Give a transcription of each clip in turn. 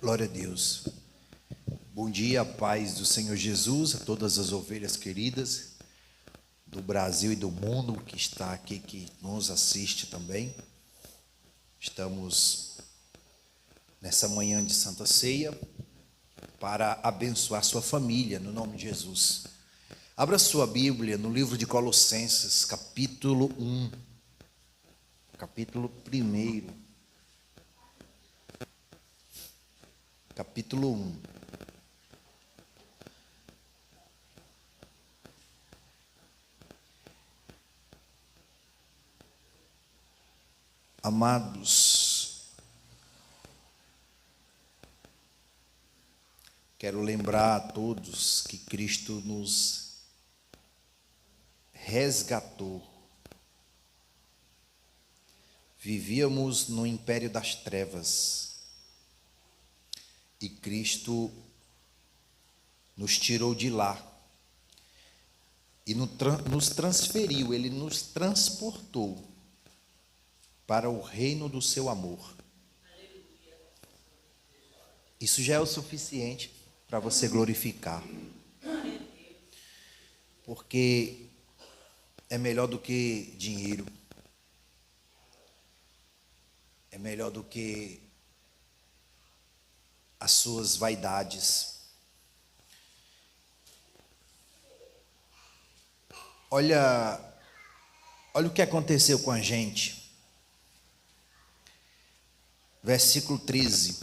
Glória a Deus. Bom dia, paz do Senhor Jesus, a todas as ovelhas queridas do Brasil e do mundo que está aqui, que nos assiste também. Estamos nessa manhã de Santa Ceia para abençoar sua família, no nome de Jesus. Abra sua Bíblia no livro de Colossenses, capítulo 1, capítulo 1. Capítulo 1. Amados, quero lembrar a todos que Cristo nos resgatou. Vivíamos no império das trevas e Cristo nos tirou de lá e nos transferiu, Ele nos transportou para o reino do seu amor. Isso já é o suficiente para você glorificar, porque é melhor do que dinheiro, é melhor do que as suas vaidades. Olha o que aconteceu com a gente. Versículo 13.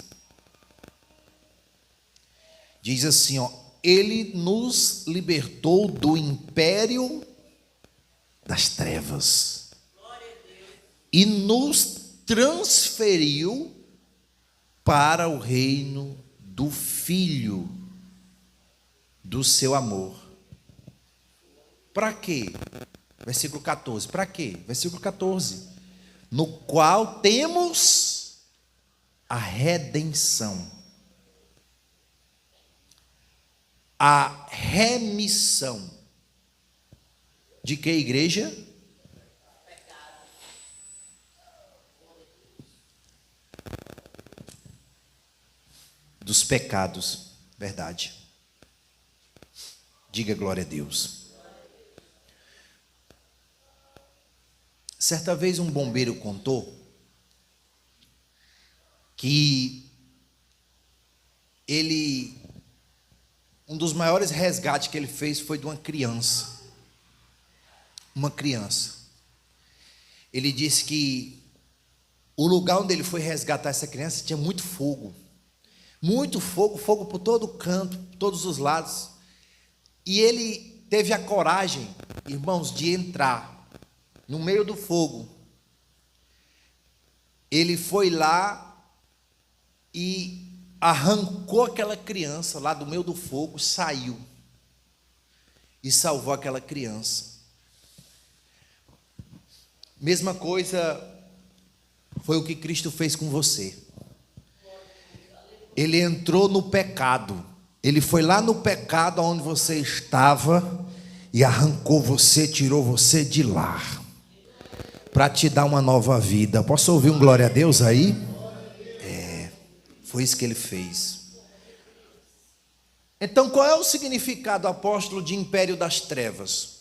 Diz assim, Ele nos libertou do império das trevas e nos transferiu para o reino do Filho do seu amor. Para quê? Versículo 14. Para quê? Versículo 14. No qual temos a redenção, a remissão. De que, igreja? Dos pecados, verdade. Diga glória a Deus. Certa vez um bombeiro contou que um dos maiores resgates que ele fez foi de uma criança. Uma criança. Ele disse que o lugar onde ele foi resgatar essa criança tinha muito fogo. Muito fogo, fogo por todo canto, por todos os lados. E ele teve a coragem, irmãos, de entrar no meio do fogo. Ele foi lá e arrancou aquela criança lá do meio do fogo, saiu e salvou aquela criança. Mesma coisa foi o que Cristo fez com você. Ele entrou no pecado, ele foi lá no pecado onde você estava e arrancou você, tirou você de lá, para te dar uma nova vida. Posso ouvir um glória a Deus aí? Foi isso que ele fez. Então, qual é o significado, apóstolo, de império das trevas?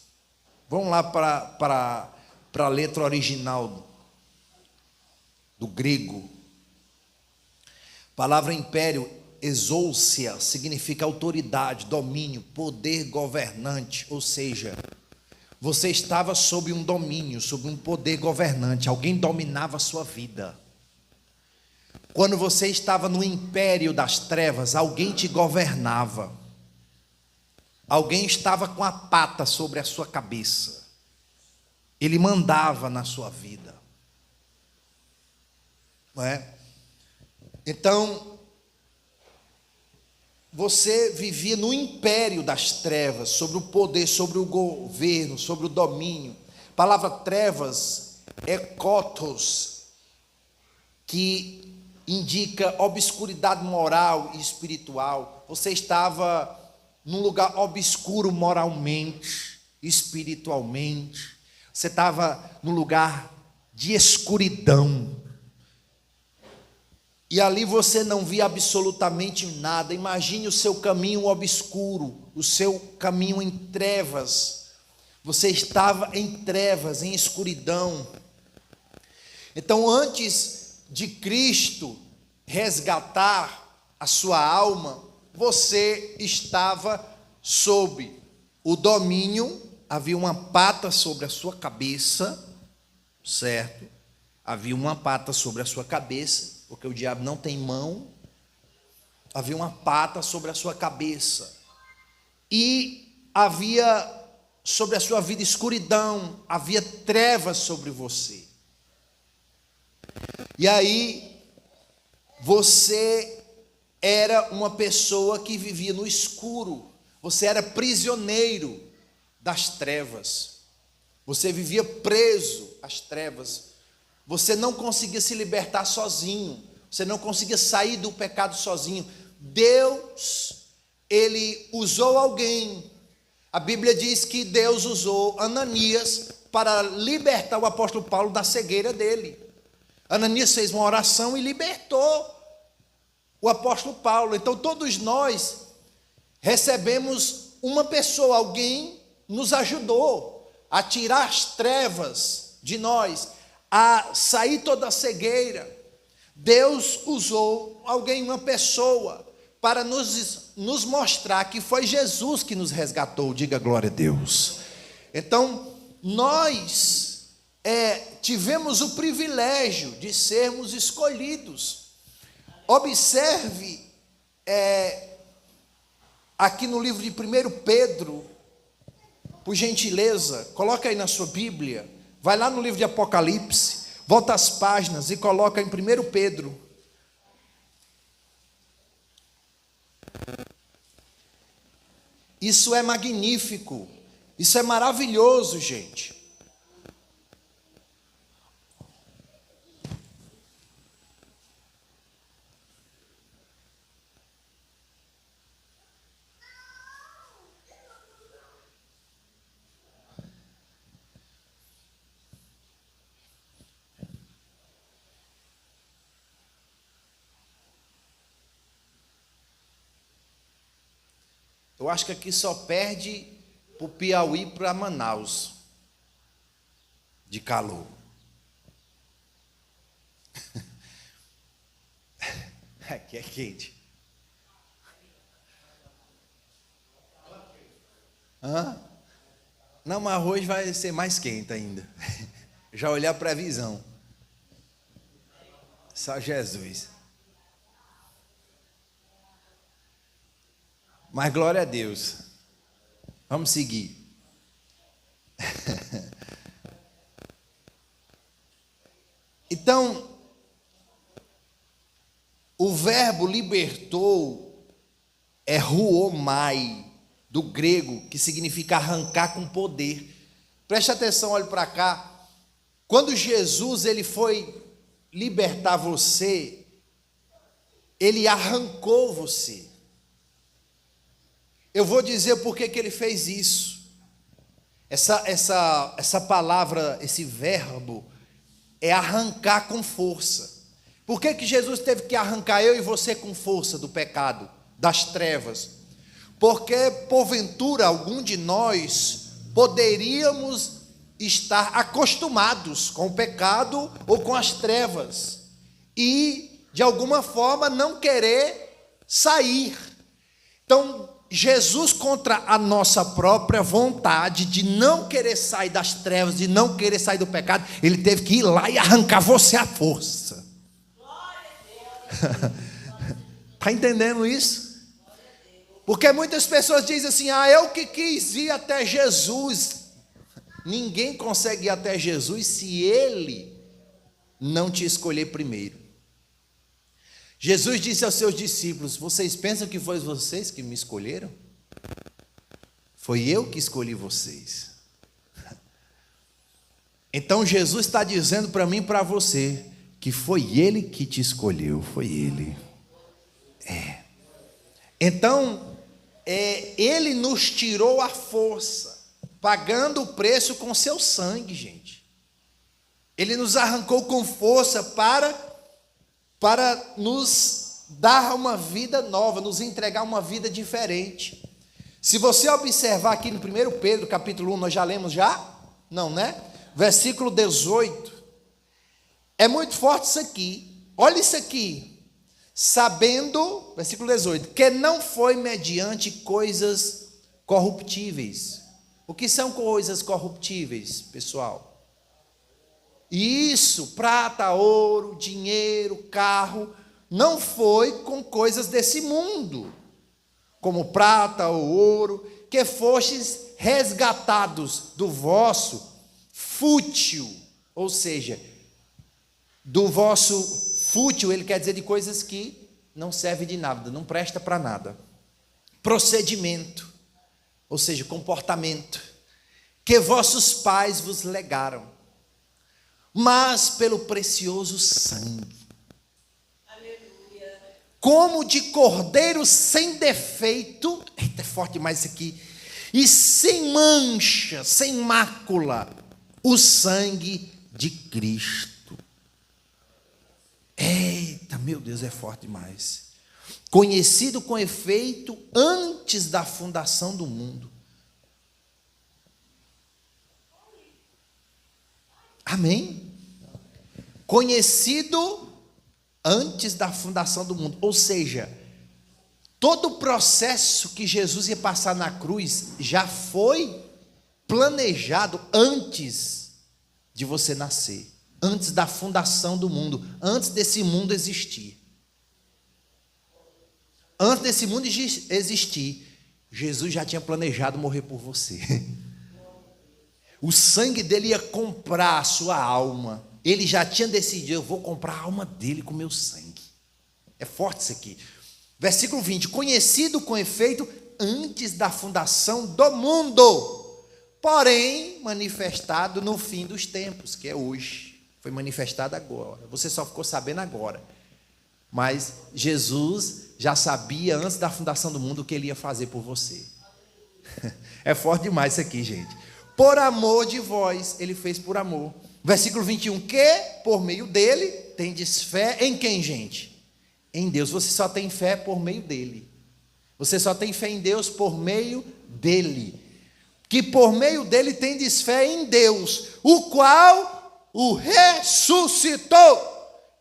Vamos lá para a letra original do grego. A palavra império, exousia, significa autoridade, domínio, poder governante. Ou seja, você estava sob um domínio, sob um poder governante. Alguém dominava a sua vida. Quando você estava no império das trevas, alguém te governava. Alguém estava com a pata sobre a sua cabeça. Ele mandava na sua vida. Não é? Então, você vivia no império das trevas, sobre o poder, sobre o governo, sobre o domínio. A palavra trevas é kotos, que indica obscuridade moral e espiritual. Você estava num lugar obscuro moralmente, espiritualmente. Você estava num lugar de escuridão. E ali você não via absolutamente nada. Imagine o seu caminho obscuro, o seu caminho em trevas. Você estava em trevas, em escuridão. Então, antes de Cristo resgatar a sua alma, você estava sob o domínio, havia uma pata sobre a sua cabeça, certo? Havia uma pata sobre a sua cabeça, porque o diabo não tem mão. Havia uma pata sobre a sua cabeça. E havia sobre a sua vida escuridão, havia trevas sobre você. E aí, você era uma pessoa que vivia no escuro. Você era prisioneiro das trevas. Você vivia preso às trevas. Você não conseguia se libertar sozinho. Você não conseguia sair do pecado sozinho. Deus, Ele usou alguém. A Bíblia diz que Deus usou Ananias para libertar o apóstolo Paulo da cegueira dele. Ananias fez uma oração e libertou o apóstolo Paulo. Então todos nós recebemos uma pessoa, alguém nos ajudou a tirar as trevas de nós, a sair toda a cegueira. Deus usou alguém, uma pessoa, para nos mostrar que foi Jesus que nos resgatou. Diga glória a Deus. Então, nós tivemos o privilégio de sermos escolhidos. Observe aqui no livro de 1 Pedro, por gentileza, coloca aí na sua Bíblia, vai lá no livro de Apocalipse, volta as páginas e coloca em 1 Pedro. Isso é magnífico, isso é maravilhoso, gente. Eu acho que aqui só perde para o Piauí e para Manaus, de calor. Aqui é quente. Não, mas hoje vai ser mais quente ainda. Já olhar a previsão. Só Jesus. Mas glória a Deus. Vamos seguir. Então, o verbo libertou é ruomai, do grego, que significa arrancar com poder. Preste atenção, olhe para cá. Quando Jesus ele foi libertar você, ele arrancou você. Eu vou dizer por que ele fez isso. Essa palavra, esse verbo, é arrancar com força. Por que Jesus teve que arrancar eu e você com força do pecado, das trevas? Porque, porventura, algum de nós poderíamos estar acostumados com o pecado ou com as trevas e, de alguma forma, não querer sair. Então, Jesus, contra a nossa própria vontade de não querer sair das trevas, de não querer sair do pecado, ele teve que ir lá e arrancar você à força. Está entendendo isso? Porque muitas pessoas dizem assim: eu que quis ir até Jesus. Ninguém consegue ir até Jesus se ele não te escolher primeiro. Jesus disse aos seus discípulos: vocês pensam que foi vocês que me escolheram? Foi eu que escolhi vocês. Então Jesus está dizendo para mim e para você que foi ele que te escolheu, foi ele. Então, ele nos tirou a força, pagando o preço com seu sangue, gente. Ele nos arrancou com força para para nos dar uma vida nova, nos entregar uma vida diferente. Se você observar aqui no 1 Pedro, capítulo 1, nós já lemos já? Não, né? Versículo 18. É muito forte isso aqui. Olha isso aqui. Sabendo, versículo 18, que não foi mediante coisas corruptíveis. O que são coisas corruptíveis, pessoal? Isso, prata, ouro, dinheiro, carro, não foi com coisas desse mundo, como prata ou ouro, que fostes resgatados do vosso fútil, ou seja, do vosso fútil, ele quer dizer de coisas que não servem de nada, não presta para nada, procedimento, ou seja, comportamento, que vossos pais vos legaram, mas pelo precioso sangue, aleluia, como de cordeiro sem defeito, eita, é forte demais isso aqui, e sem mancha, sem mácula, o sangue de Cristo. Eita, meu Deus, é forte demais. Conhecido com efeito antes da fundação do mundo. Amém? Conhecido antes da fundação do mundo. Ou seja, todo o processo que Jesus ia passar na cruz já foi planejado antes de você nascer. Antes da fundação do mundo. Antes desse mundo existir. Antes desse mundo existir, Jesus já tinha planejado morrer por você. O sangue dele ia comprar a sua alma. Ele já tinha decidido, eu vou comprar a alma dele com meu sangue. É forte isso aqui. Versículo 20. Conhecido com efeito antes da fundação do mundo, porém manifestado no fim dos tempos, que é hoje. Foi manifestado agora. Você só ficou sabendo agora. Mas Jesus já sabia antes da fundação do mundo o que ele ia fazer por você. É forte demais isso aqui, gente. Por amor de vós, ele fez por amor. Versículo 21, que por meio dele tendes fé em quem, gente? Em Deus. Você só tem fé por meio dele. Você só tem fé em Deus por meio dele. Que por meio dele tendes fé em Deus, o qual o ressuscitou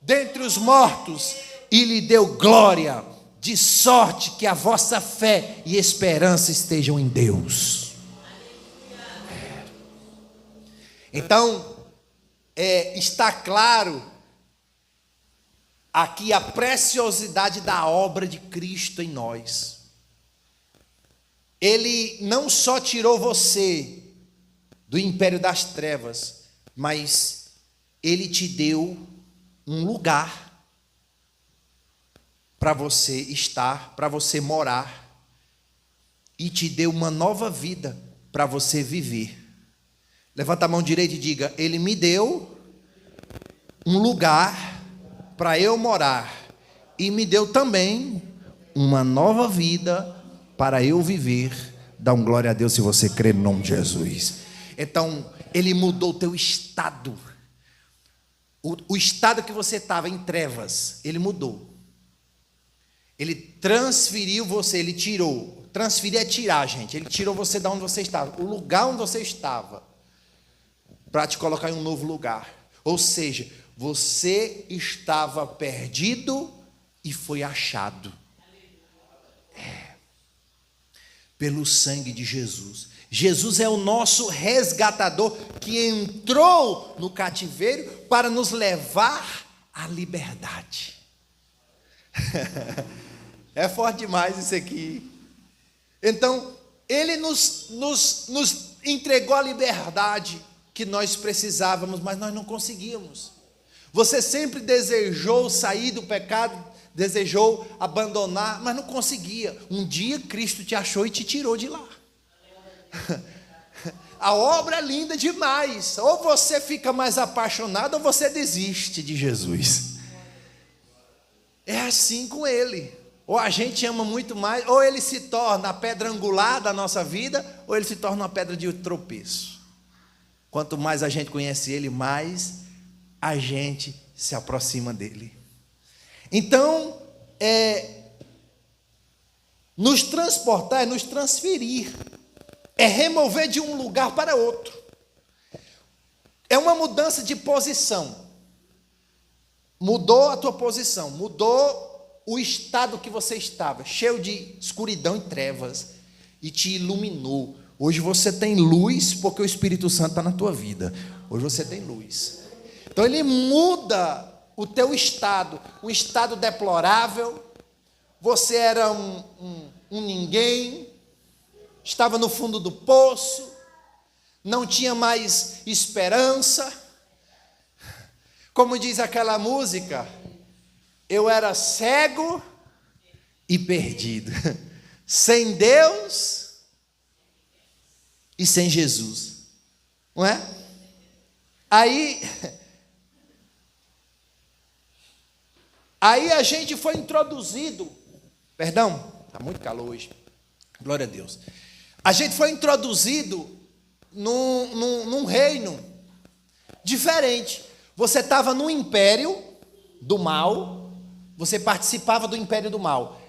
dentre os mortos e lhe deu glória, de sorte que a vossa fé e esperança estejam em Deus. Então, está claro aqui a preciosidade da obra de Cristo em nós. Ele não só tirou você do império das trevas, mas ele te deu um lugar para você estar, para você morar, e te deu uma nova vida para você viver. Levanta a mão direita e diga: ele me deu um lugar para eu morar, e me deu também uma nova vida para eu viver. Dá um glória a Deus se você crê no nome de Jesus. Então, ele mudou o teu estado. O estado que você estava em trevas, ele mudou. Ele transferiu você, ele tirou. Transferir é tirar, gente. Ele tirou você de onde você estava, o lugar onde você estava, para te colocar em um novo lugar. Ou seja, você estava perdido e foi achado. Pelo sangue de Jesus. Jesus é o nosso resgatador que entrou no cativeiro para nos levar à liberdade. É forte demais isso aqui. Então, ele nos entregou a liberdade que nós precisávamos, mas nós não conseguíamos. Você sempre desejou sair do pecado, desejou abandonar, mas não conseguia. Um dia Cristo te achou e te tirou de lá. A obra é linda demais. Ou você fica mais apaixonado ou você desiste de Jesus. É assim com ele. Ou a gente ama muito mais, ou ele se torna a pedra angular da nossa vida, ou ele se torna uma pedra de tropeço. Quanto mais a gente conhece ele, mais a gente se aproxima dele. Então, nos transportar é nos transferir, é remover de um lugar para outro, é uma mudança de posição. Mudou a tua posição, mudou o estado que você estava, cheio de escuridão e trevas, e te iluminou. Hoje você tem luz, porque o Espírito Santo está na tua vida. Hoje você tem luz. Então ele muda o teu estado, um estado deplorável. Você era um ninguém, estava no fundo do poço, não tinha mais esperança. Como diz aquela música, eu era cego e perdido, sem Deus e sem Jesus, não é? Aí a gente foi introduzido, perdão, está muito calor hoje, glória a Deus. A gente foi introduzido num reino diferente. Você estava no império do mal, você participava do império do mal.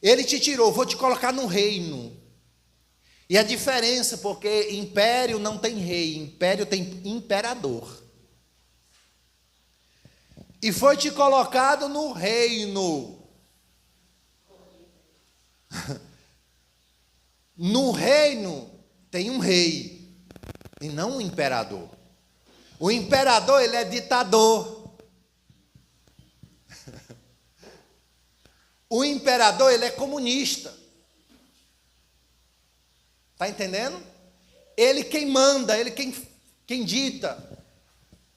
Ele te tirou, vou te colocar no reino. E a diferença, porque império não tem rei, império tem imperador. E foi te colocado no reino. No reino tem um rei, e não um imperador. O imperador, ele é ditador. O imperador, ele é comunista. Está entendendo? Ele quem manda, ele quem dita.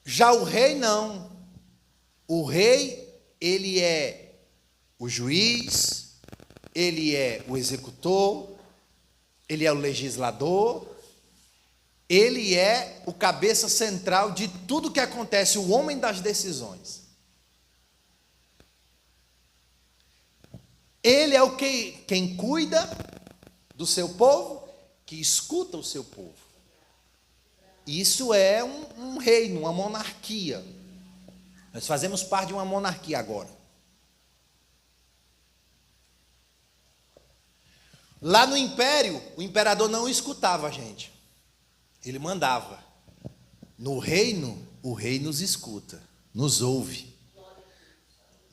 Já o rei, não. O rei, ele é o juiz, ele é o executor, ele é o legislador, ele é o cabeça central de tudo que acontece, o homem das decisões. Ele é quem cuida do seu povo, que escuta o seu povo. Isso é um reino, uma monarquia. Nós fazemos parte de uma monarquia agora. Lá no império, o imperador não escutava a gente. Ele mandava. No reino, o rei nos escuta, nos ouve,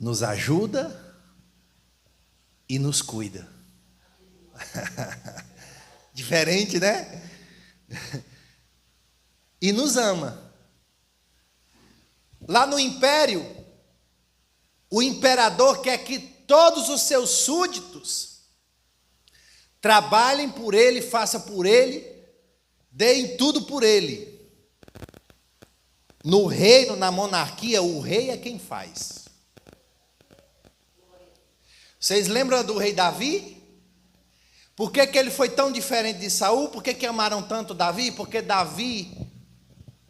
nos ajuda e nos cuida. Diferente, né? E nos ama. Lá no império, o imperador quer que todos os seus súditos trabalhem por ele, façam por ele, deem tudo por ele. No reino, na monarquia, o rei é quem faz. Vocês lembram do rei Davi? Por que ele foi tão diferente de Saul? Por que amaram tanto Davi? Porque Davi,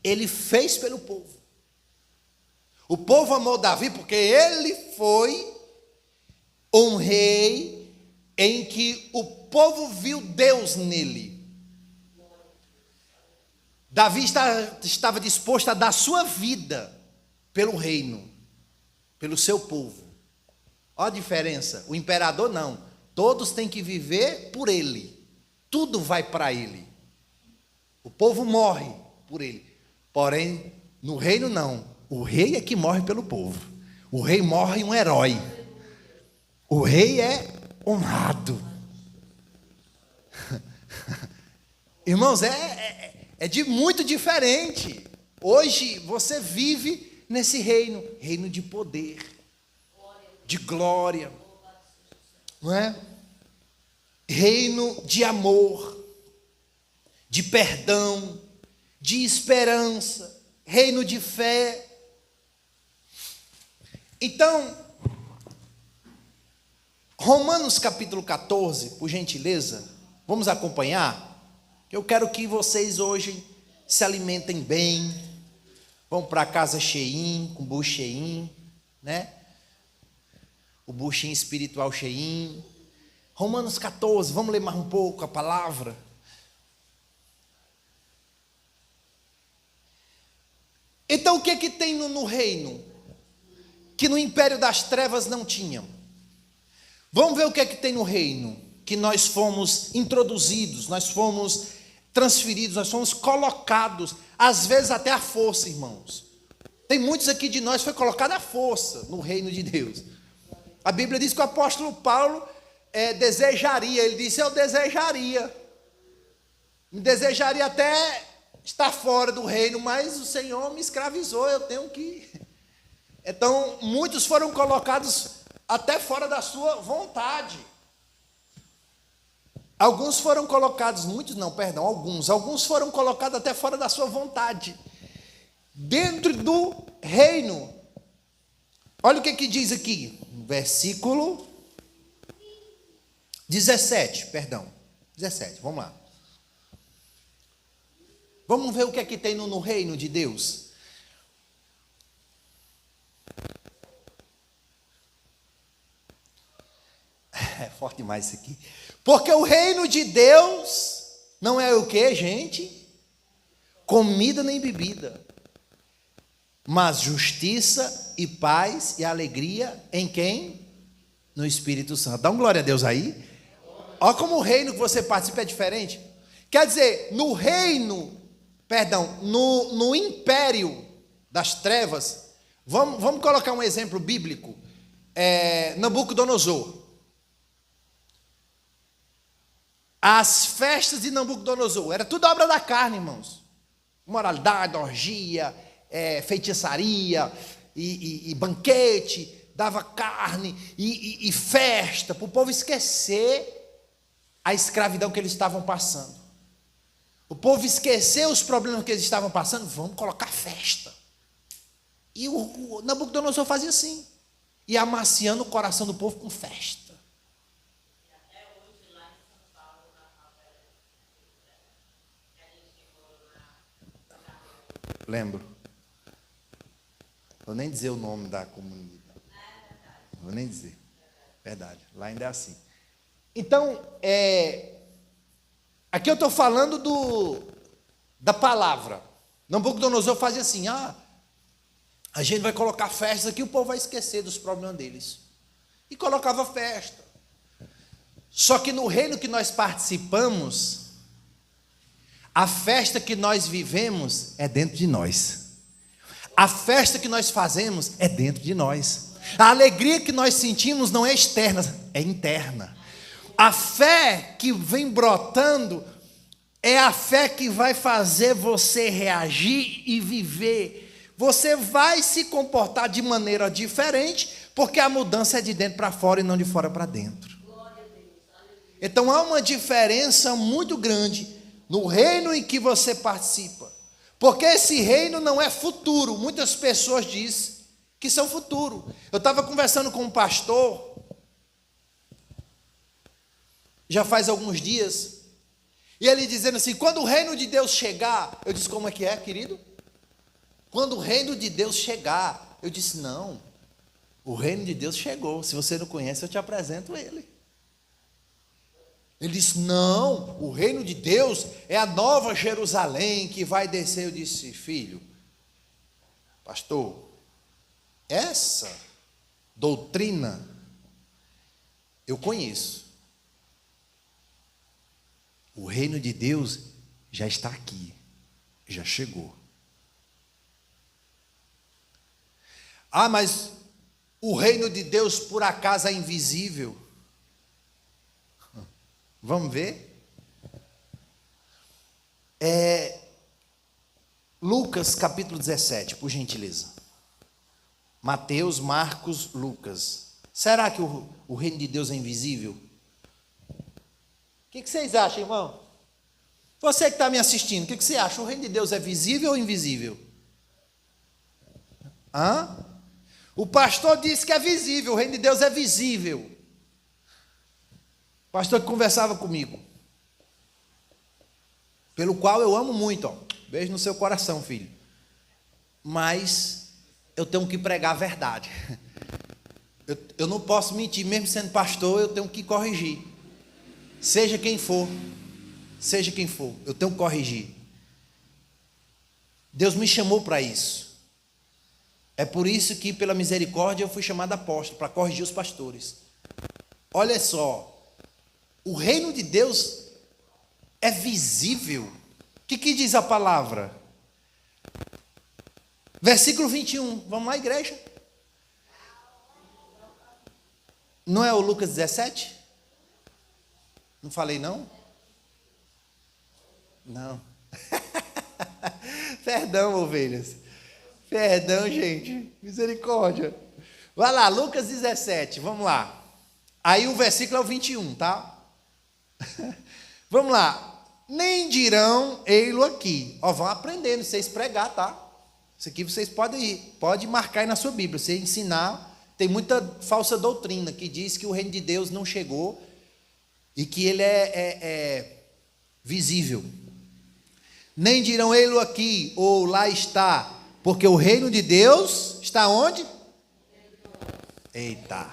ele fez pelo povo. O povo amou Davi porque ele foi um rei em que o povo viu Deus nele. Davi estava disposto a dar sua vida pelo reino, pelo seu povo. Olha a diferença. O imperador não. Todos têm que viver por ele. Tudo vai para ele. O povo morre por ele. Porém, no reino não. O rei é que morre pelo povo. O rei morre um herói. O rei é honrado. Irmãos, é de muito diferente. Hoje você vive nesse reino, reino de poder, de glória, não é? Reino de amor, de perdão, de esperança, reino de fé. Então, Romanos capítulo 14, por gentileza, vamos acompanhar? Eu quero que vocês hoje se alimentem bem, vão para casa cheinho, com bucho cheinho, né? O buchinho espiritual cheinho. Romanos 14, vamos ler mais um pouco a palavra. Então o que tem no reino? que no império das trevas não tinham. Vamos ver o que é que tem no reino, que nós fomos introduzidos, nós fomos transferidos, nós fomos colocados, às vezes até à força, irmãos. Tem muitos aqui de nós que foi colocado à força no reino de Deus. A Bíblia diz que o apóstolo Paulo desejaria, ele disse, eu desejaria até estar fora do reino, mas o Senhor me escravizou, eu tenho que ir. Então, muitos foram colocados até fora da sua vontade. Alguns foram colocados, muitos não, perdão, alguns foram colocados até fora da sua vontade, dentro do reino. Olha o que diz aqui, versículo 17, vamos lá. Vamos ver o que é que tem no reino de Deus. É forte demais isso aqui. Porque o reino de Deus não é o que, gente? Comida nem bebida, mas justiça e paz e alegria em quem? No Espírito Santo. Dá um glória a Deus aí. Olha como o reino que você participa é diferente. Quer dizer, no império das trevas, vamos colocar um exemplo bíblico. Nabucodonosor. As festas de Nabucodonosor, era tudo obra da carne, irmãos. Moralidade, orgia, feitiçaria, e banquete, dava carne e festa, para o povo esquecer a escravidão que eles estavam passando. O povo esqueceu os problemas que eles estavam passando, vamos colocar festa. E o Nabucodonosor fazia assim, ia amaciando o coração do povo com festa. Lembro. Vou nem dizer o nome da comunidade. Vou nem dizer. Verdade. Lá ainda é assim. Então, aqui eu estou falando da palavra. Nabucodonosor fazia assim, a gente vai colocar festas aqui, o povo vai esquecer dos problemas deles. E colocava festa. Só que no reino que nós participamos, a festa que nós vivemos é dentro de nós. A festa que nós fazemos é dentro de nós. A alegria que nós sentimos não é externa, é interna. A fé que vem brotando é a fé que vai fazer você reagir e viver. Você vai se comportar de maneira diferente, porque a mudança é de dentro para fora e não de fora para dentro. Então há uma diferença muito grande no reino em que você participa. Porque esse reino não é futuro. Muitas pessoas dizem que são futuro. Eu estava conversando com um pastor, já faz alguns dias, e ele dizendo assim, quando o reino de Deus chegar, eu disse, como é que é, querido? Quando o reino de Deus chegar, eu disse, não, o reino de Deus chegou, se você não conhece, eu te apresento ele. Ele disse, não, o reino de Deus é a nova Jerusalém que vai descer. Eu disse, filho, pastor, essa doutrina eu conheço. O reino de Deus já está aqui, já chegou. Mas o reino de Deus por acaso é invisível? Vamos ver? Lucas capítulo 17, por gentileza. Mateus, Marcos, Lucas. Será que o reino de Deus é invisível? O que vocês acham, irmão? Você que está me assistindo, o que você acha? O reino de Deus é visível ou invisível? O pastor disse que é visível, o reino de Deus é visível. O pastor que conversava comigo, pelo qual eu amo muito, beijo no seu coração, filho. Mas eu tenho que pregar a verdade. Eu não posso mentir, mesmo sendo pastor, eu tenho que corrigir. Seja quem for, eu tenho que corrigir. Deus me chamou para isso. É por isso que, pela misericórdia, eu fui chamado apóstolo, para corrigir os pastores. Olha só, o reino de Deus é visível. O que diz a palavra? Versículo 21. Vamos lá, igreja? Não é o Lucas 17? Não falei, não? Não. Perdão, ovelhas. Perdão, gente. Misericórdia. Vai lá, Lucas 17. Vamos lá. Aí o versículo é o 21, tá? Vamos lá. Nem dirão ei-lo aqui. Ó, vão aprendendo, vocês pregar, tá? Isso aqui vocês podem marcar aí na sua Bíblia. Você ensinar. Tem muita falsa doutrina que diz que o reino de Deus não chegou e que ele é visível. Nem dirão ei-lo aqui ou lá está, porque o reino de Deus está onde? Eita.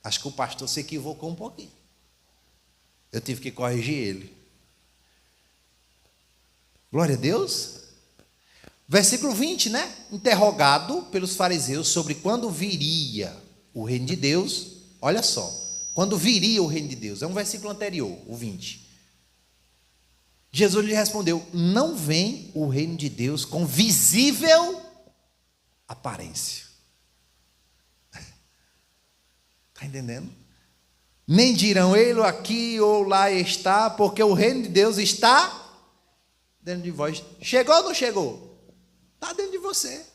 Acho que o pastor se equivocou um pouquinho. Eu tive que corrigir ele. Glória a Deus. Versículo 20, né? Interrogado pelos fariseus sobre quando viria o reino de Deus. Olha só. Quando viria o reino de Deus. É um versículo anterior, o 20. Jesus lhe respondeu: não vem o reino de Deus com visível aparência. Está entendendo? Nem dirão ele aqui ou lá está, porque o reino de Deus está dentro de vós. Chegou ou não chegou? Está dentro de você.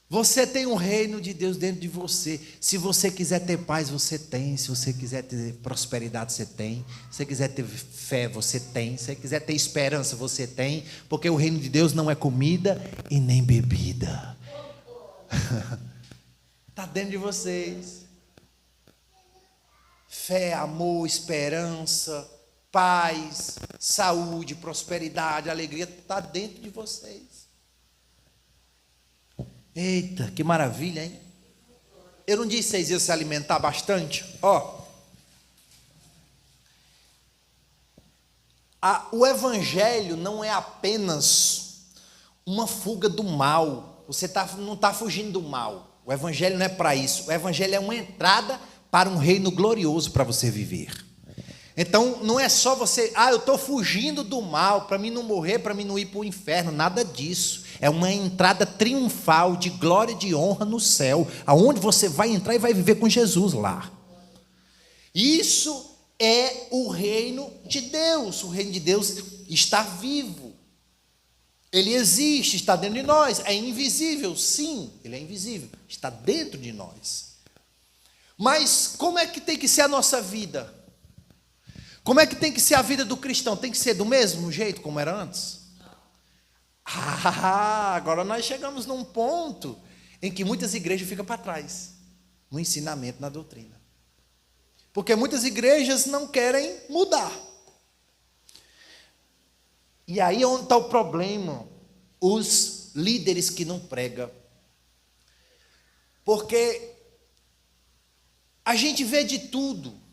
Você tem o reino de Deus dentro de você. Se você quiser ter paz, você tem. Se você quiser ter prosperidade, você tem. Se você quiser ter fé, você tem. Se você quiser ter esperança, você tem. Porque o reino de Deus não é comida e nem bebida. Está dentro de vocês. Fé, amor, esperança, paz, saúde, prosperidade, alegria, está dentro de vocês. Eita, que maravilha, hein? Eu não disse que vocês iam se alimentar bastante? O evangelho não é apenas uma fuga do mal. Você não está fugindo do mal. O evangelho não é para isso. O evangelho é uma entrada para um reino glorioso para você viver. Então, não é só você, eu estou fugindo do mal, para mim não morrer, para mim não ir para o inferno, nada disso. É uma entrada triunfal de glória e de honra no céu, aonde você vai entrar e vai viver com Jesus lá. Isso é o reino de Deus. O reino de Deus está vivo. Ele existe, está dentro de nós. É invisível, sim, ele é invisível, está dentro de nós. Mas como é que tem que ser a nossa vida? Como é que tem que ser a vida do cristão? Tem que ser do mesmo jeito como era antes? Agora nós chegamos num ponto em que muitas igrejas ficam para trás no ensinamento, na doutrina. Porque muitas igrejas não querem mudar. E aí é onde está o problema? Os líderes que não pregam. Porque a gente vê de tudo.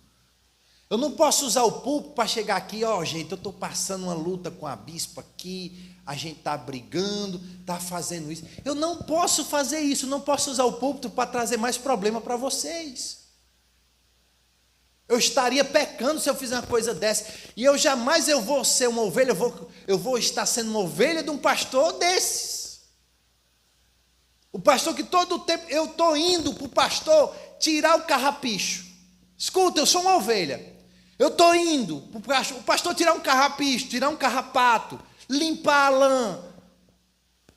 Eu não posso usar o púlpito para chegar aqui, gente, eu estou passando uma luta com a bispa aqui, a gente está brigando, está fazendo isso. Eu não posso fazer isso, não posso usar o púlpito para trazer mais problema para vocês. Eu estaria pecando se eu fizer uma coisa dessa. E eu jamais vou ser uma ovelha, eu vou estar sendo uma ovelha de um pastor desses. O pastor que todo o tempo, eu estou indo para o pastor tirar o carrapicho. Escuta, eu sou uma ovelha. Eu estou indo para o pastor tirar um carrapicho, tirar um carrapato, limpar a lã.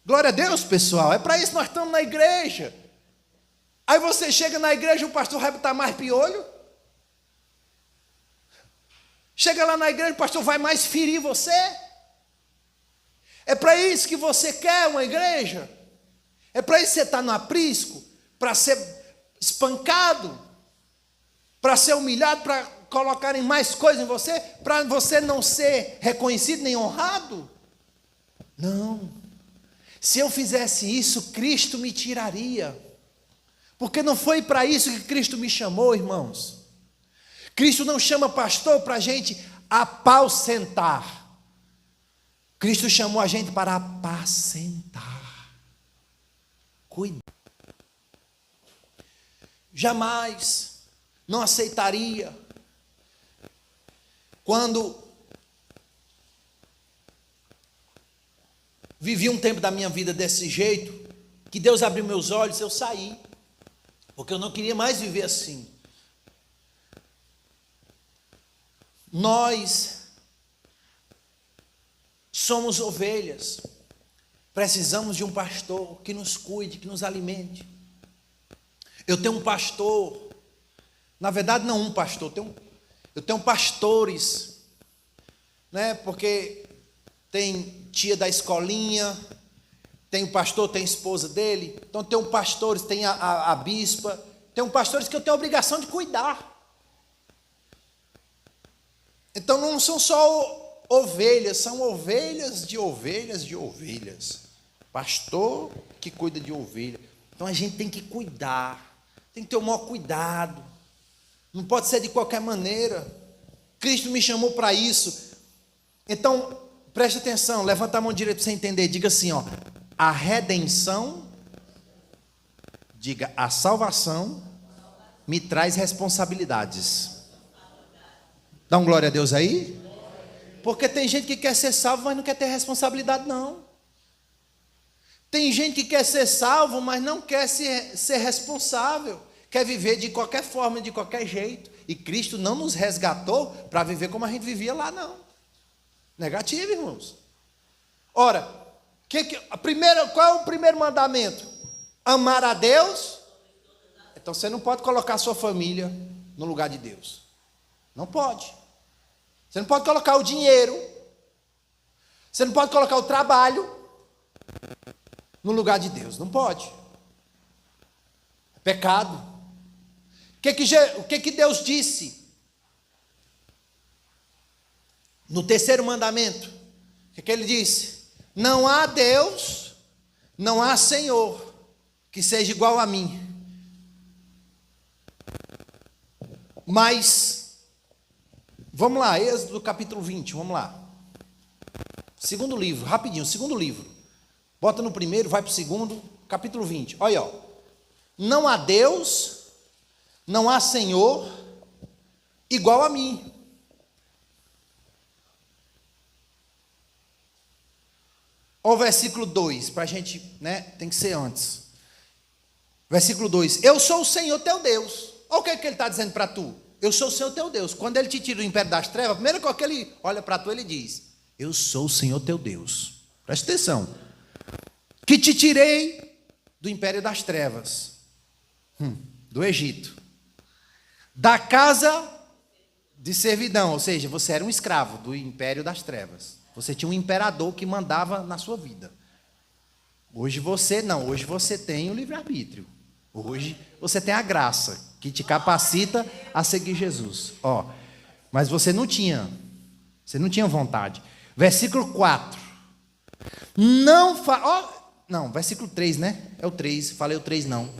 Glória a Deus, pessoal. É para isso que nós estamos na igreja. Aí você chega na igreja e o pastor vai botar mais piolho. Chega lá na igreja, o pastor vai mais ferir você. É para isso que você quer uma igreja? É para isso que você está no aprisco? Para ser espancado? Para ser humilhado? Para colocarem mais coisas em você? Para você não ser reconhecido nem honrado? Não. Se eu fizesse isso, Cristo me tiraria. Porque não foi para isso que Cristo me chamou, irmãos. Cristo não chama pastor para a gente apausentar. Cristo chamou a gente para apacentar, cuidar. Jamais não aceitaria quando vivi um tempo da minha vida desse jeito, que Deus abriu meus olhos, eu saí, porque eu não queria mais viver assim. Nós somos ovelhas, precisamos de um pastor que nos cuide, que nos alimente. Eu tenho um pastor, na verdade não um pastor, eu tenho pastores, né? Porque tem tia da escolinha, tem o pastor, tem a esposa dele, então tem pastores, tem a bispa, tem pastores que eu tenho a obrigação de cuidar. Então não são só ovelhas, são ovelhas de ovelhas de ovelhas. Pastor que cuida de ovelha. Então a gente tem que cuidar, tem que ter o maior cuidado. Não pode ser de qualquer maneira. Cristo me chamou para isso. Então, preste atenção, levanta a mão direita para você entender. Diga assim, ó, a redenção, diga, a salvação me traz responsabilidades. Dá um glória a Deus aí. Porque tem gente que quer ser salvo, mas não quer ter responsabilidade, não. Tem gente que quer ser salvo, mas não quer ser responsável. Quer viver de qualquer forma, de qualquer jeito. E Cristo não nos resgatou para viver como a gente vivia lá, não. Negativo, irmãos. Ora, qual é o primeiro mandamento? Amar a Deus. Então você não pode colocar a sua família no lugar de Deus. Não pode. Você não pode colocar o dinheiro. Você não pode colocar o trabalho no lugar de Deus. Não pode. É pecado. O que Deus disse? No terceiro mandamento. O que ele disse? Não há Deus, não há Senhor que seja igual a mim. Mas, vamos lá, Êxodo capítulo 20, vamos lá. Segundo livro, rapidinho, segundo livro. Bota no primeiro, vai para o segundo, capítulo 20. Olha, ó. Não há Deus, não há Senhor igual a mim. Olha o versículo 2, para a gente, né, tem que ser antes. Versículo 2, eu sou o Senhor teu Deus. Olha o que ele está dizendo para tu. Eu sou o Senhor teu Deus. Quando ele te tira do império das trevas, a primeira coisa que ele olha para tu, ele diz, eu sou o Senhor teu Deus. Presta atenção. Que te tirei do império das trevas, do Egito, da casa de servidão, ou seja, você era um escravo do império das trevas. Você tinha um imperador que mandava na sua vida. Hoje você não, hoje você tem o livre-arbítrio. Hoje você tem a graça que te capacita a seguir Jesus. Ó, mas você não tinha vontade. Versículo 4. Não, versículo 3, né? É o 3, falei o 3 não.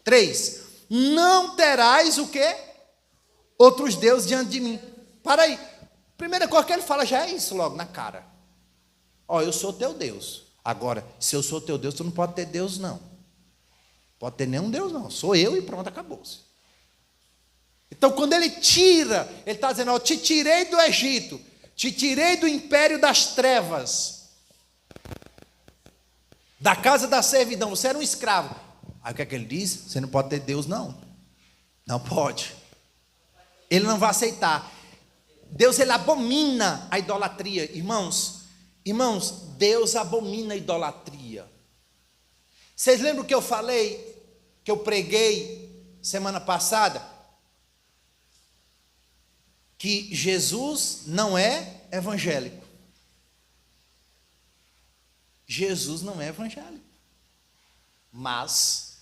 3. Não terás o quê? Outros deuses diante de mim. Para aí. Primeira coisa que ele fala já é isso logo na cara. Ó, eu sou teu Deus. Agora, se eu sou teu Deus, tu não pode ter Deus, não. Pode ter nenhum Deus, não. Sou eu e pronto, acabou-se. Então, quando ele tira, ele está dizendo, ó, te tirei do Egito, te tirei do império das trevas, da casa da servidão, você era um escravo. Aí o que é que ele diz? Você não pode ter Deus, não. Não pode. Ele não vai aceitar. Deus, ele abomina a idolatria. Irmãos, Deus abomina a idolatria. Vocês lembram que eu falei, que eu preguei semana passada? Que Jesus não é evangélico. Jesus não é evangélico. Mas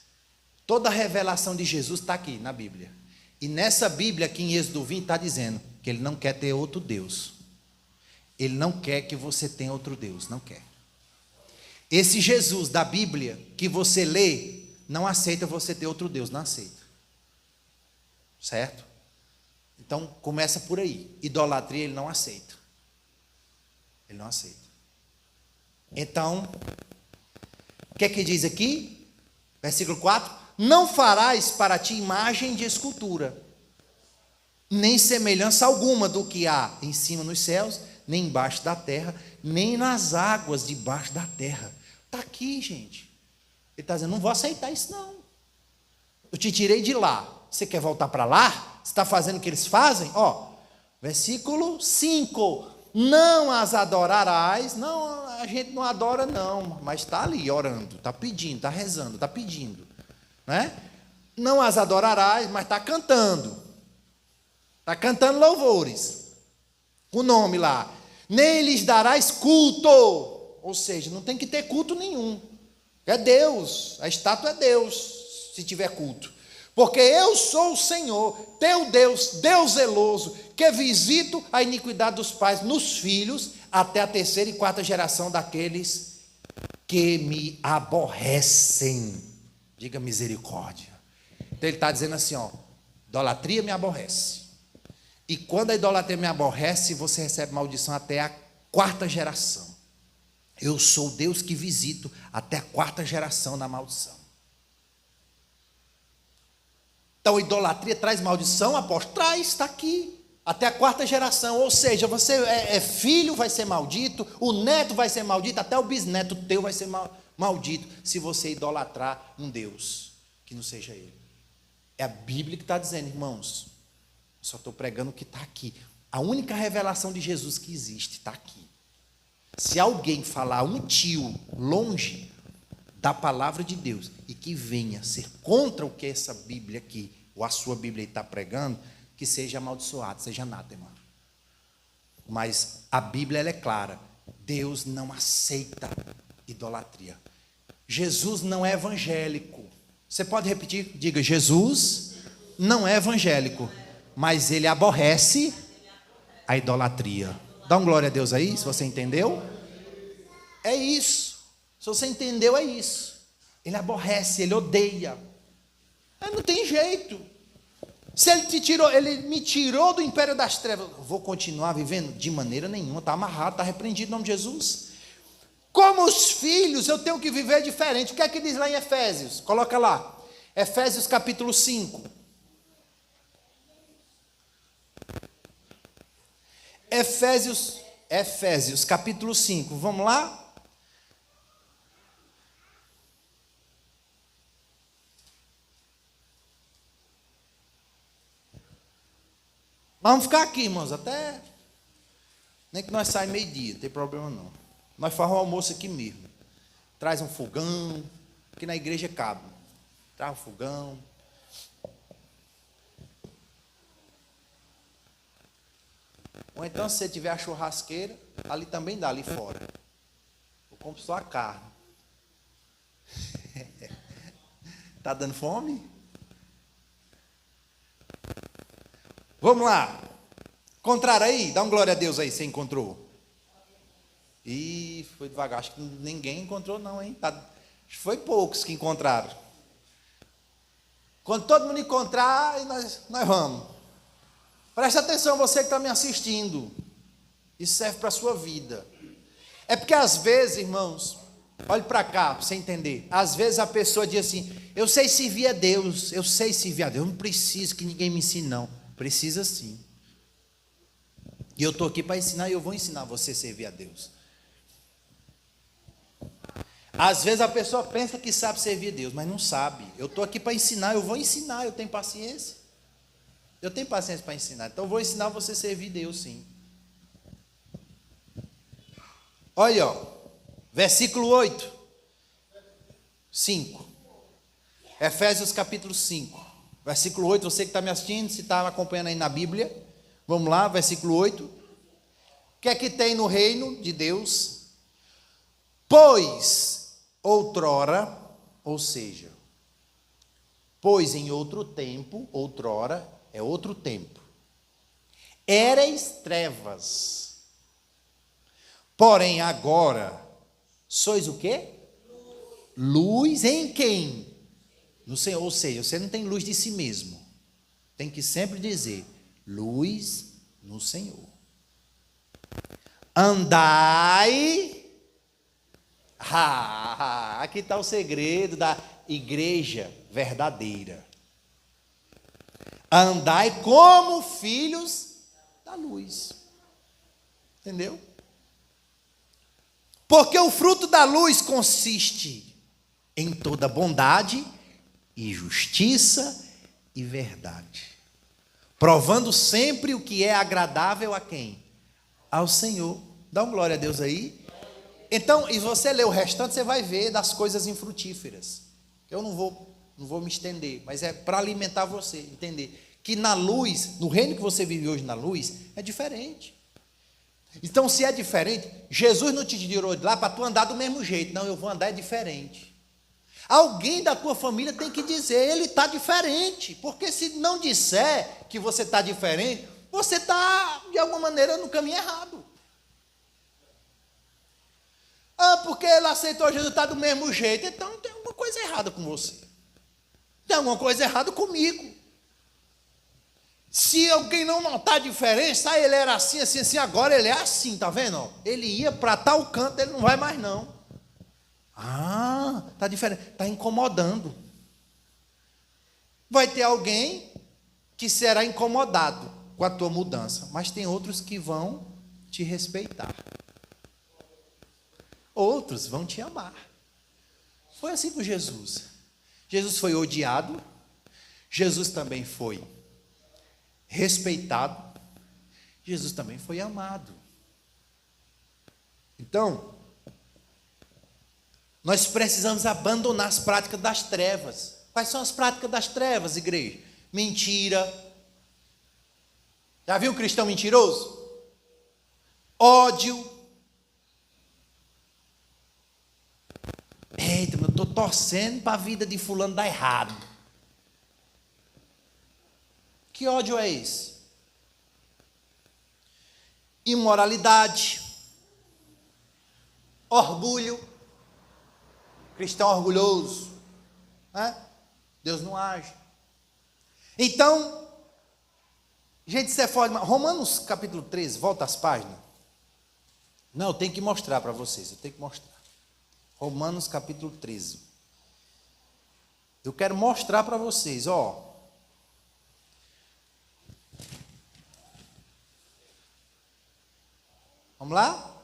toda a revelação de Jesus está aqui na Bíblia. E nessa Bíblia, aqui em Êxodo 20, está dizendo que ele não quer ter outro Deus. Ele não quer que você tenha outro Deus, não quer. Esse Jesus da Bíblia que você lê, não aceita você ter outro Deus, não aceita. Certo? Então, começa por aí. Idolatria ele não aceita. Ele não aceita. Então, o que é que diz aqui? Versículo 4: não farás para ti imagem de escultura, nem semelhança alguma do que há em cima nos céus, nem embaixo da terra, nem nas águas debaixo da terra. Está aqui, gente. Ele está dizendo, não vou aceitar isso não. Eu te tirei de lá. Você quer voltar para lá? Você está fazendo o que eles fazem? Ó, versículo 5. Não as adorarás. Não, a gente não adora não, mas está ali orando, está pedindo, está rezando, está pedindo, né? Não as adorarás, mas está cantando. Está cantando louvores. O nome lá. Nem lhes darás culto. Ou seja, não tem que ter culto nenhum. É Deus. A estátua é Deus, se tiver culto. Porque eu sou o Senhor, teu Deus, Deus zeloso, que visito a iniquidade dos pais nos filhos, até a terceira e quarta geração daqueles que me aborrecem. Diga misericórdia. Então ele está dizendo assim, ó, idolatria me aborrece. E quando a idolatria me aborrece, você recebe maldição até a quarta geração. Eu sou Deus que visito até a quarta geração na maldição. Então, a idolatria traz maldição, apóstolo? Traz, está aqui. Até a quarta geração. Ou seja, você é filho, vai ser maldito, o neto vai ser maldito, até o bisneto teu vai ser maldito, se você idolatrar um Deus que não seja ele. É a Bíblia que está dizendo, irmãos. Eu só estou pregando o que está aqui. A única revelação de Jesus que existe está aqui. Se alguém falar um tio longe da palavra de Deus e que venha ser contra o que essa Bíblia aqui, ou a sua Bíblia está pregando, que seja amaldiçoado, seja anátema. Mas a Bíblia ela é clara, Deus não aceita idolatria. Jesus não é evangélico. Você pode repetir? Diga, Jesus não é evangélico, mas ele aborrece a idolatria. Dá um glória a Deus aí, se você entendeu. É isso. Se você entendeu, é isso. Ele aborrece, ele odeia. Mas não tem jeito. Se ele te tirou, ele me tirou do império das trevas, eu vou continuar vivendo? De maneira nenhuma, está amarrado, está repreendido em nome de Jesus. Como os filhos, eu tenho que viver diferente. O que é que diz lá em Efésios? Coloca lá. Efésios capítulo 5. Efésios capítulo 5. Vamos lá? Vamos ficar aqui, irmãos, até nem que nós saímos meio-dia, não tem problema não. Nós fazemos um almoço aqui mesmo. Traz um fogão, que na igreja cabe. Traz um fogão. Ou então, se você tiver a churrasqueira, ali também dá, ali fora. Eu compro só a carne. Está dando fome? Vamos lá. Encontraram aí? Dá um glória a Deus aí, você encontrou. Ih, foi devagar. Acho que ninguém encontrou não, hein? Acho que foi poucos que encontraram. Quando todo mundo encontrar, aí nós vamos. Presta atenção, você que está me assistindo. Isso serve para a sua vida. É porque às vezes, irmãos, olhe para cá, para você entender. Às vezes a pessoa diz assim, eu sei servir a Deus, eu sei servir a Deus, eu não preciso que ninguém me ensine não. Precisa sim. E eu estou aqui para ensinar e eu vou ensinar você a servir a Deus. Às vezes a pessoa pensa que sabe servir a Deus, mas não sabe. Eu estou aqui para ensinar, eu vou ensinar, eu tenho paciência. Eu tenho paciência para ensinar, então eu vou ensinar você a servir a Deus sim. Olha, ó, versículo 8. 5. Efésios capítulo 5. Versículo 8, você que está me assistindo, se está acompanhando aí na Bíblia, vamos lá, versículo 8. O que é que tem no reino de Deus? Pois outrora, ou seja, pois em outro tempo, outrora é outro tempo, éreis trevas, porém agora sois o quê? Luz em quem? No Senhor, ou seja, você não tem luz de si mesmo. Tem que sempre dizer, luz no Senhor. Andai Aqui está o segredo da igreja verdadeira. Andai como filhos da luz. Entendeu? Porque o fruto da luz consiste em toda bondade e justiça e verdade, provando sempre o que é agradável a quem? Ao Senhor. Dá uma glória a Deus aí. Então, e você lê o restante, você vai ver das coisas infrutíferas. Eu não vou me estender, mas é para alimentar você, entender que na luz, no reino que você vive hoje na luz, é diferente. Então, se é diferente, Jesus não te tirou de lá para tu andar do mesmo jeito. Não, eu vou andar diferente. Alguém da tua família tem que dizer, ele está diferente. Porque se não disser que você está diferente, você está, de alguma maneira, no caminho errado. Porque ele aceitou Jesus, está do mesmo jeito. Então, tem alguma coisa errada com você. Tem alguma coisa errada comigo. Se alguém não notar a diferença, ele era assim, assim, assim, agora ele é assim, tá vendo? Ele ia para tal canto, ele não vai mais não. Tá diferente, está incomodando. Vai ter alguém que será incomodado com a tua mudança, mas tem outros que vão te respeitar. Outros vão te amar. Foi assim com Jesus. Jesus foi odiado, Jesus também foi respeitado, Jesus também foi amado. Então, nós precisamos abandonar as práticas das trevas. Quais são as práticas das trevas, igreja? Mentira. Já viu um cristão mentiroso? Ódio. Eita, eu estou torcendo para a vida de fulano dar errado. Que ódio é esse? Imoralidade, orgulho, cristão orgulhoso, né? Deus não age. Então, gente, isso é forte. Romanos capítulo 13, volta às páginas. Não, eu tenho que mostrar para vocês, eu tenho que mostrar. Romanos capítulo 13. Eu quero mostrar para vocês, ó. Vamos lá?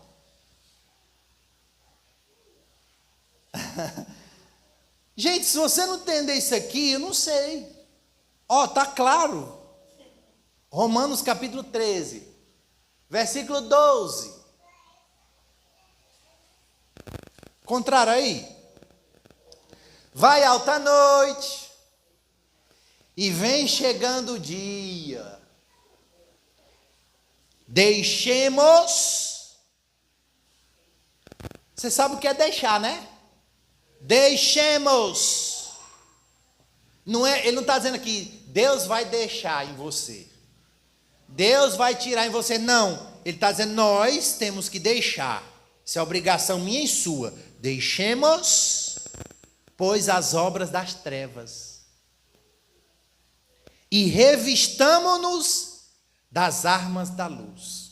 Gente, se você não entender isso aqui, eu não sei. Ó, tá claro. Romanos capítulo 13, versículo 12. Contrário aí. Vai alta noite e vem chegando o dia. Deixemos. Você sabe o que é deixar, né? Deixemos. Não é, ele não está dizendo aqui, Deus vai deixar em você. Deus vai tirar em você. Não. Ele está dizendo, nós temos que deixar. Isso é obrigação minha e sua. Deixemos, pois, as obras das trevas. E revistamo-nos das armas da luz.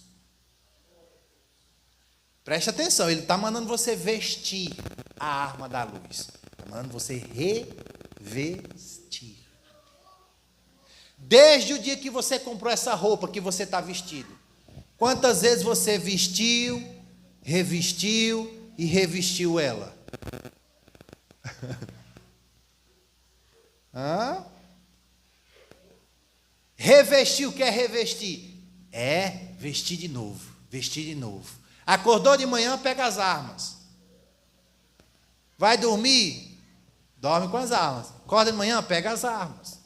Preste atenção, ele está mandando você vestir a arma da luz. Está mandando você revestir. Desde o dia que você comprou essa roupa que você está vestido, quantas vezes você vestiu, revestiu e revestiu ela? Revestir, o que é revestir? É vestir de novo, vestir de novo. Acordou de manhã, pega as armas. Vai dormir, dorme com as armas. Acorda de manhã, pega as armas.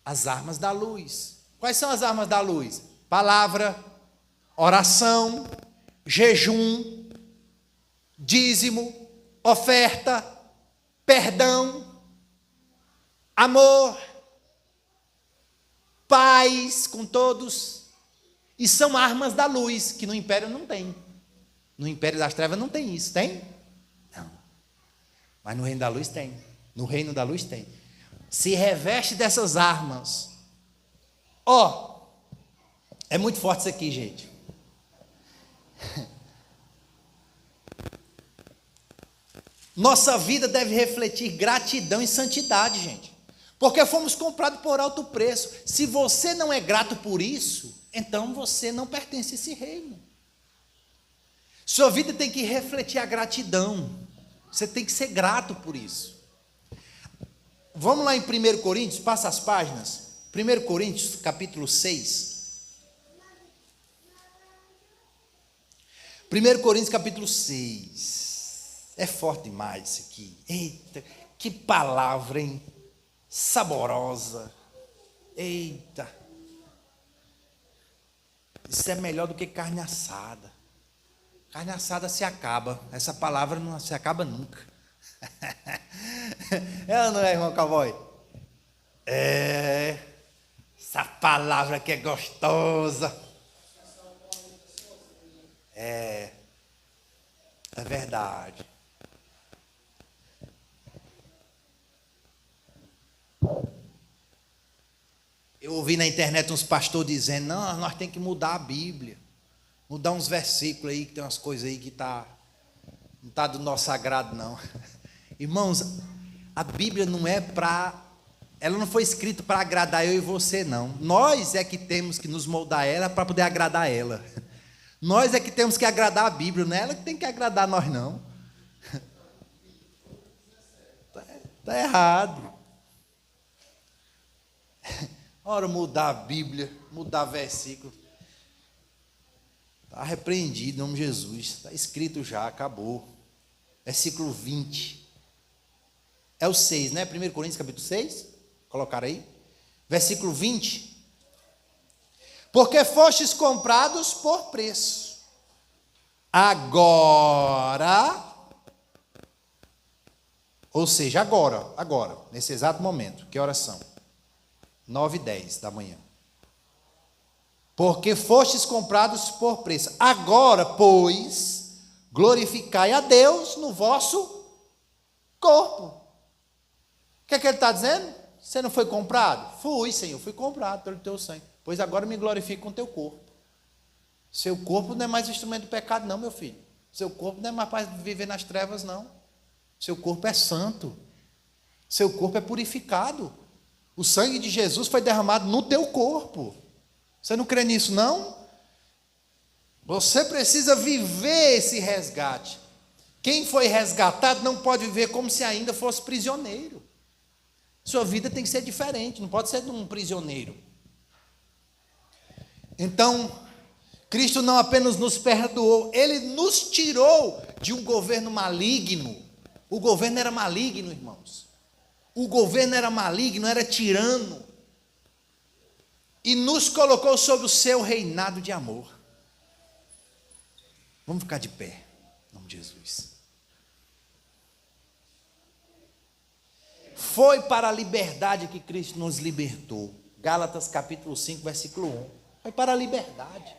As armas da luz. Quais são as armas da luz? Palavra, oração, jejum, dízimo, oferta, perdão, amor, paz com todos. E são armas da luz, que no império não tem. No império das trevas não tem isso, tem? Não. Mas no reino da luz tem. No reino da luz tem. Se reveste dessas armas. É muito forte isso aqui, gente. Nossa vida deve refletir gratidão e santidade, gente. Porque fomos comprados por alto preço. Se você não é grato por isso, então você não pertence a esse reino. Sua vida tem que refletir a gratidão. Você tem que ser grato por isso. Vamos lá em 1 Coríntios, passa as páginas. 1 Coríntios, capítulo 6. 1 Coríntios, capítulo 6. É forte demais isso aqui. Eita, que palavra, hein? Saborosa. Eita. Isso é melhor do que carne assada. Carne assada se acaba. Essa palavra não se acaba nunca. Ela não é, irmão Cowboy? É. Essa palavra que é gostosa. É verdade. Eu ouvi na internet uns pastores dizendo, não, nós temos que mudar a Bíblia. Mudar uns versículos aí, que tem umas coisas aí que não está do nosso agrado, não. Irmãos, a Bíblia não é ela não foi escrita para agradar eu e você, não. Nós é que temos que nos moldar ela para poder agradar ela. Nós é que temos que agradar a Bíblia, não é ela que tem que agradar nós, não. Está errado. Ora, mudar a Bíblia, mudar versículo. Está repreendido em nome de Jesus. Está escrito já, acabou. Versículo 20. É o 6, né? 1 Coríntios capítulo 6. Colocaram aí. Versículo 20. Porque fostes comprados por preço. Agora, ou seja, agora, nesse exato momento, que horas são? 9h10 da manhã. Porque fostes comprados por preço. Agora, pois, glorificai a Deus no vosso corpo. O que é que ele está dizendo? Você não foi comprado? Fui, Senhor, fui comprado pelo teu sangue. Pois agora me glorifique com o teu corpo. Seu corpo não é mais instrumento do pecado, não, meu filho. Seu corpo não é mais para viver nas trevas, não. Seu corpo é santo. Seu corpo é purificado. O sangue de Jesus foi derramado no teu corpo. Você não crê nisso, não? Você precisa viver esse resgate. Quem foi resgatado não pode viver como se ainda fosse prisioneiro. Sua vida tem que ser diferente, não pode ser de um prisioneiro. Então, Cristo não apenas nos perdoou, Ele nos tirou de um governo maligno. O governo era maligno, irmãos. O governo era maligno, era tirano. E nos colocou sob o seu reinado de amor. Vamos ficar de pé, em nome de Jesus. Foi para a liberdade que Cristo nos libertou. Gálatas capítulo 5, versículo 1. Foi para a liberdade.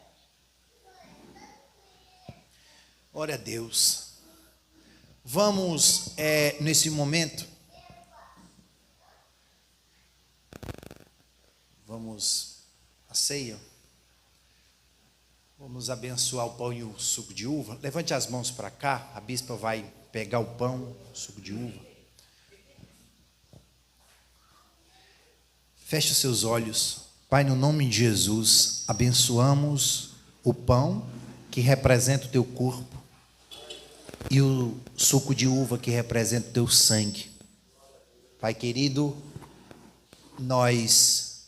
Glória a Deus. Vamos, nesse momento, vamos à ceia. Vamos abençoar o pão e o suco de uva. Levante as mãos para cá. A bispa vai pegar o pão, o suco de uva. Feche os seus olhos. Pai, no nome de Jesus, abençoamos o pão que representa o teu corpo e o suco de uva que representa o teu sangue. Pai querido, nós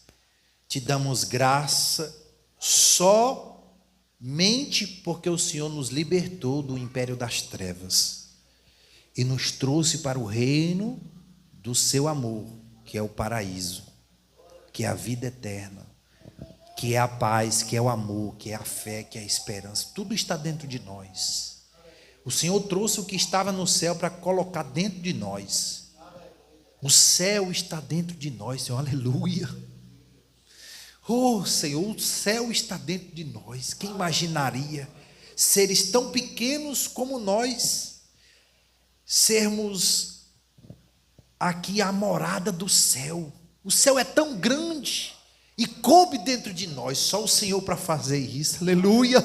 te damos graça somente porque o Senhor nos libertou do império das trevas e nos trouxe para o reino do seu amor, que é o paraíso, que é a vida eterna, que é a paz, que é o amor, que é a fé, que é a esperança. Tudo está dentro de nós. O Senhor trouxe o que estava no céu para colocar dentro de nós. O céu está dentro de nós, Senhor, aleluia. Oh, Senhor, o céu está dentro de nós. Quem imaginaria seres tão pequenos como nós sermos aqui a morada do céu? O céu é tão grande e coube dentro de nós, só o Senhor para fazer isso, aleluia.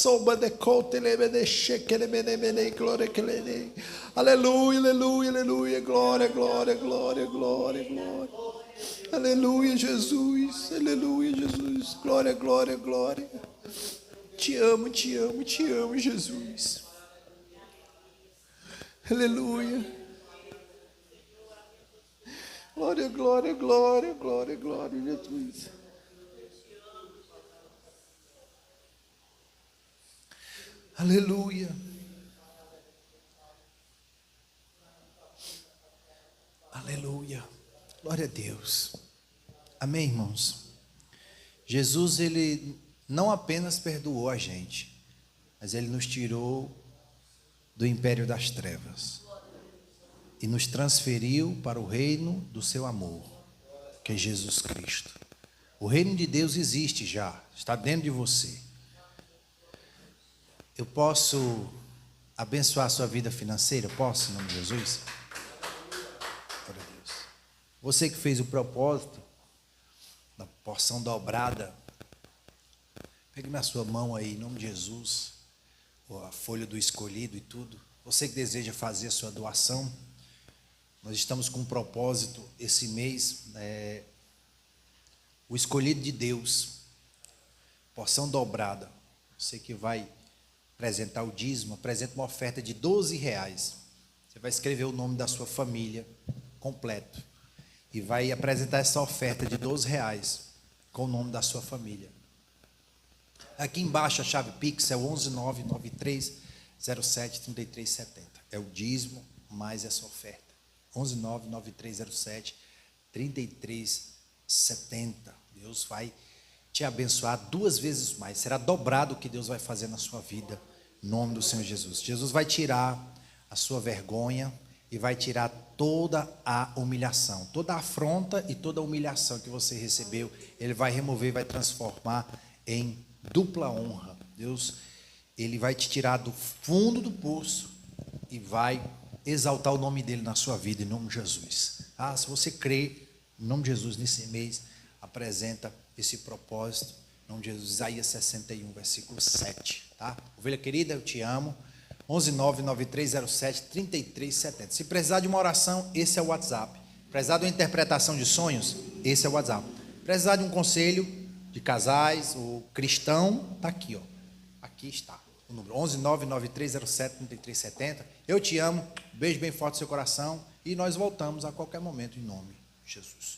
Aleluia, aleluia, aleluia. Glória, glória, glória, glória, glória. Aleluia, Jesus. Aleluia, Jesus. Glória, glória, glória. Te amo, te amo, te amo, Jesus. Aleluia. Glória, glória, glória, glória, glória, Jesus. Aleluia. Aleluia. Glória a Deus. Amém, irmãos? Jesus, ele não apenas perdoou a gente, mas ele nos tirou do império das trevas e nos transferiu para o reino do seu amor, que é Jesus Cristo. O reino de Deus existe já, está dentro de você. Eu posso abençoar a sua vida financeira? Posso, em nome de Jesus? Glória a Deus. Você que fez o propósito da porção dobrada, pegue na sua mão aí, em nome de Jesus, a folha do escolhido e tudo. Você que deseja fazer a sua doação, nós estamos com um propósito esse mês, o escolhido de Deus, porção dobrada. Você que vai apresentar o dízimo, apresenta uma oferta de R$12. Você vai escrever o nome da sua família completo e vai apresentar essa oferta de R$12 com o nome da sua família. Aqui embaixo a chave Pix é o 11993073370. É o dízimo mais essa oferta. 11993073370. Deus vai te abençoar 2 vezes mais. Será dobrado o que Deus vai fazer na sua vida, em nome do Senhor Jesus. Jesus vai tirar a sua vergonha e vai tirar toda a humilhação, toda a afronta e toda a humilhação que você recebeu. Ele vai remover e vai transformar em dupla honra. Deus, ele vai te tirar do fundo do poço e vai exaltar o nome dele na sua vida, em nome de Jesus. Se você crê, em nome de Jesus, nesse mês, apresenta esse propósito, em nome de Jesus. Isaías 61, versículo 7, tá? Ovelha querida, eu te amo. 11993073370. Se precisar de uma oração, esse é o WhatsApp. Precisar de uma interpretação de sonhos, esse é o WhatsApp. Precisar de um conselho de casais ou cristão, está aqui, ó. Aqui está o número 11993073370. Eu te amo, beijo bem forte no seu coração e nós voltamos a qualquer momento em nome de Jesus.